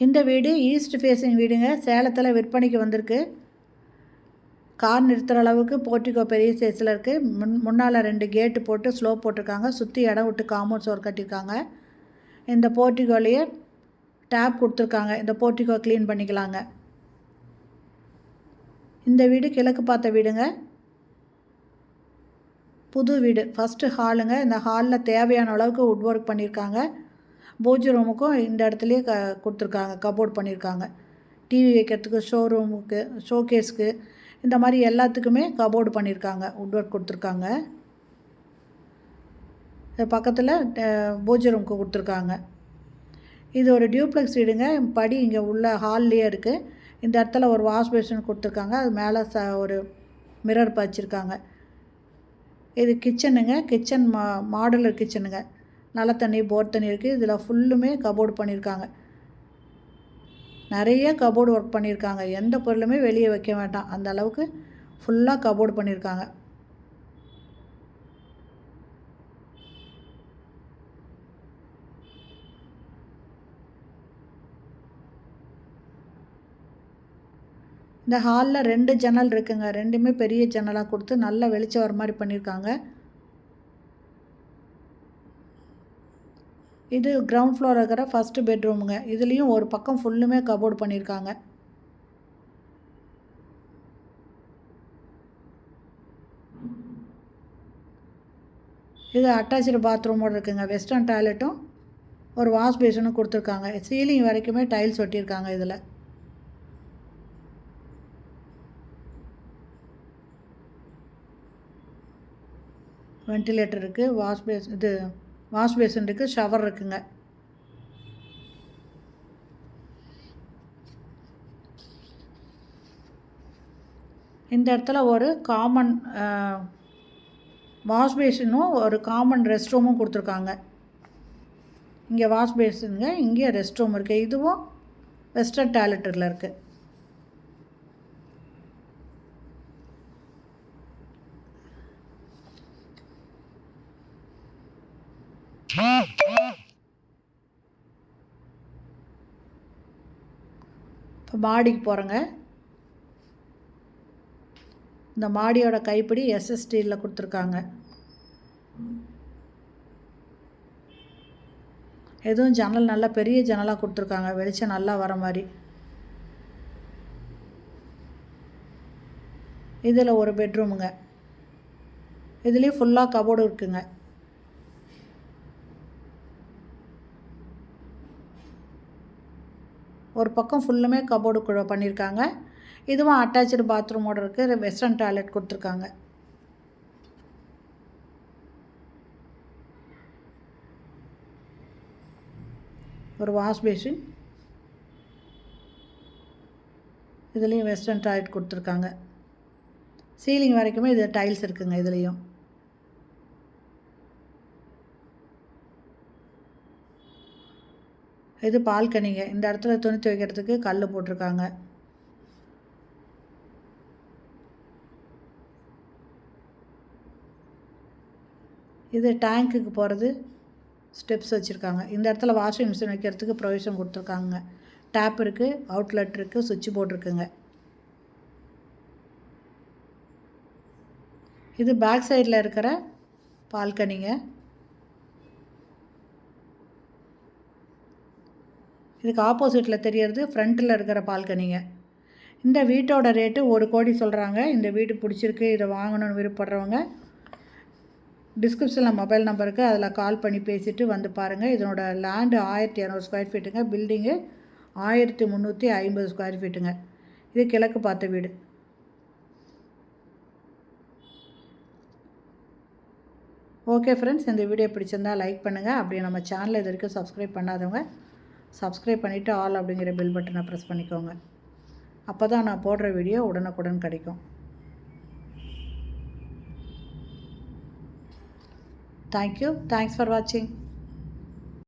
இந்த வீடு east facing வீடுங்க. சேலத்தில் விற்பனைக்கு வந்திருக்கு. கார் நிறுத்துகிற அளவுக்கு போர்ட்டிகோ பெரிய சைஸில் இருக்குது. முன்னால் 2 கேட்டு போட்டு ஸ்லோப் போட்டிருக்காங்க. சுற்றி இடம் விட்டு காம்பவுண்ட் சுவர் கட்டியிருக்காங்க. இந்த போர்ட்டிகோலையே டேப் கொடுத்துருக்காங்க. இந்த போர்ட்டிகோ க்ளீன் பண்ணிக்கலாங்க. இந்த வீடு கிழக்கு பார்த்த வீடுங்க. புது வீடு. ஃபஸ்ட்டு ஹாலுங்க. இந்த ஹாலில் தேவையான அளவுக்கு வுட் ஒர்க் பண்ணியிருக்காங்க. பூஜை ரூமுக்கும் இந்த இடத்துலையே கொடுத்துருக்காங்க. கபோர்ட் பண்ணியிருக்காங்க. டிவி வைக்கிறதுக்கு, ஷோரூமுக்கு, ஷோகேஸ்க்கு, இந்த மாதிரி எல்லாத்துக்குமே கபோர்டு பண்ணியிருக்காங்க. வுட் ஒர்க் கொடுத்துருக்காங்க. பக்கத்தில் பூஜை ரூமுக்கு கொடுத்துருக்காங்க. இது ஒரு டியூப்ளெக்ஸ் வீடுங்க. படி இங்கே உள்ள ஹால்லேயே இருக்குது. இந்த இடத்துல ஒரு வாஷ் பேஷன் கொடுத்துருக்காங்க. அது மேலே ஒரு மிரர் வச்சுருக்காங்க. இது கிச்சனுங்க. Kitchen modular கிச்சனுங்க. நல்ல தண்ணி, போர் தண்ணி இருக்குது. இதில் ஃபுல்லுமே கபோர்டு பண்ணியிருக்காங்க. நிறைய கபோர்டு ஒர்க் பண்ணியிருக்காங்க. எந்த பொருளுமே வெளியே வைக்க வேண்டாம், அந்த அளவுக்கு ஃபுல்லாக கபோர்டு பண்ணியிருக்காங்க. இந்த ஹாலில் 2 ஜன்னல் இருக்குங்க. 2மே பெரிய ஜன்னலாக கொடுத்து நல்லா வெளிச்சம் வர மாதிரி பண்ணியிருக்காங்க. இது கிரவுண்ட் ஃப்ளோர் இருக்கிற ஃபஸ்ட்டு பெட்ரூமுங்க. இதுலேயும் ஒரு பக்கம் ஃபுல்லுமே கபோர்டு பண்ணியிருக்காங்க. இது அட்டாச்சு பாத்ரூமோடு இருக்குங்க. வெஸ்டர்ன் டாய்லெட்டும் ஒரு வாஷ் பேஷனும் கொடுத்துருக்காங்க. சீலிங் வரைக்குமே டைல்ஸ் ஒட்டியிருக்காங்க. இதில் வென்டிலேட்டர் இருக்குது. வாஷ் பேஷன் இருக்குது. ஷவர் இருக்குங்க. இந்த இடத்துல ஒரு காமன் வாஷ் பேஷனும் ஒரு காமன் ரெஸ்ட் ரூமும் கொடுத்துருக்காங்க. இங்கே வாஷ் பேஷனுங்க, இங்கே ரெஸ்ட் ரூம் இருக்குது. இதுவும் வெஸ்டர்ன் டாய்லெட்டில் இருக்குது. இப்போ மாடிக்கு போகிறேங்க. இந்த மாடியோட கைப்பிடி எஸ்எஸ்டியில் கொடுத்துருக்காங்க. எதுவும் ஜன்னல் நல்லா பெரிய ஜன்னலாக கொடுத்துருக்காங்க. வெளிச்சம் நல்லா வர மாதிரி. இதில் ஒரு பெட்ரூமுங்க. இதுலேயும் ஃபுல்லாக கபோர்டு இருக்குங்க. ஒரு பக்கம் ஃபுல்லுமே கபோர்டு பண்ணியிருக்காங்க. இதுவும் அட்டாச்சு பாத்ரூமோடு இருக்குது. வெஸ்டர்ன் டாய்லெட் கொடுத்துருக்காங்க. ஒரு வாஷ் பேஷன். இதுலேயும் வெஸ்டர்ன் டாய்லெட் கொடுத்துருக்காங்க. சீலிங் வரைக்குமே இது டைல்ஸ் இருக்குங்க. இதுலேயும் இது பால்கனிங்க. இந்த இடத்துல துணி துவைக்கிறதுக்கு கல் போட்டிருக்காங்க. இது டேங்க்குக்கு போகிறது ஸ்டெப்ஸ் வச்சுருக்காங்க. இந்த இடத்துல வாஷிங் மிஷின் வைக்கிறதுக்கு ப்ரொவிஷன் கொடுத்துருக்காங்க. டேப் இருக்குது, அவுட்லெட் இருக்குது, சுவிட்ச் போர்டு இருக்குங்க. இது பேக் சைடில் இருக்கிற பால்கனிங்க. இதுக்கு ஆப்போசிட்டில் தெரியறது ஃப்ரண்ட்டில் இருக்கிற பால்கனிங்க. இந்த வீட்டோட ரேட்டு 1 கோடி சொல்கிறாங்க. இந்த வீடு பிடிச்சிருக்கு, இதை வாங்கணும்னு விருப்பப்படுறவங்க டிஸ்கிரிப்ஷனில் மொபைல் நம்பருக்கு அதில் கால் பண்ணி பேசிவிட்டு வந்து பாருங்கள். இதனோட லேண்டு 1200 ஸ்கொயர் ஃபீட்டுங்க. பில்டிங்கு 1350 ஸ்கொயர் ஃபீட்டுங்க. இது கிழக்கு பார்த்த வீடு. ஓகே ஃப்ரெண்ட்ஸ், இந்த வீடியோ பிடிச்சிருந்தால் லைக் பண்ணுங்கள். அப்படியே நம்ம சேனலை இது வரைக்கும் சப்ஸ்கிரைப் பண்ணாதவங்க சப்ஸ்கிரைப் பண்ணிவிட்டு ஆல் அப்படிங்கிற பெல் பட்டனை ப்ரெஸ் பண்ணிக்கோங்க. அப்போ தான் நான் போடுற வீடியோ உடனுக்குடன் கிடைக்கும். Thank you. Thanks for watching.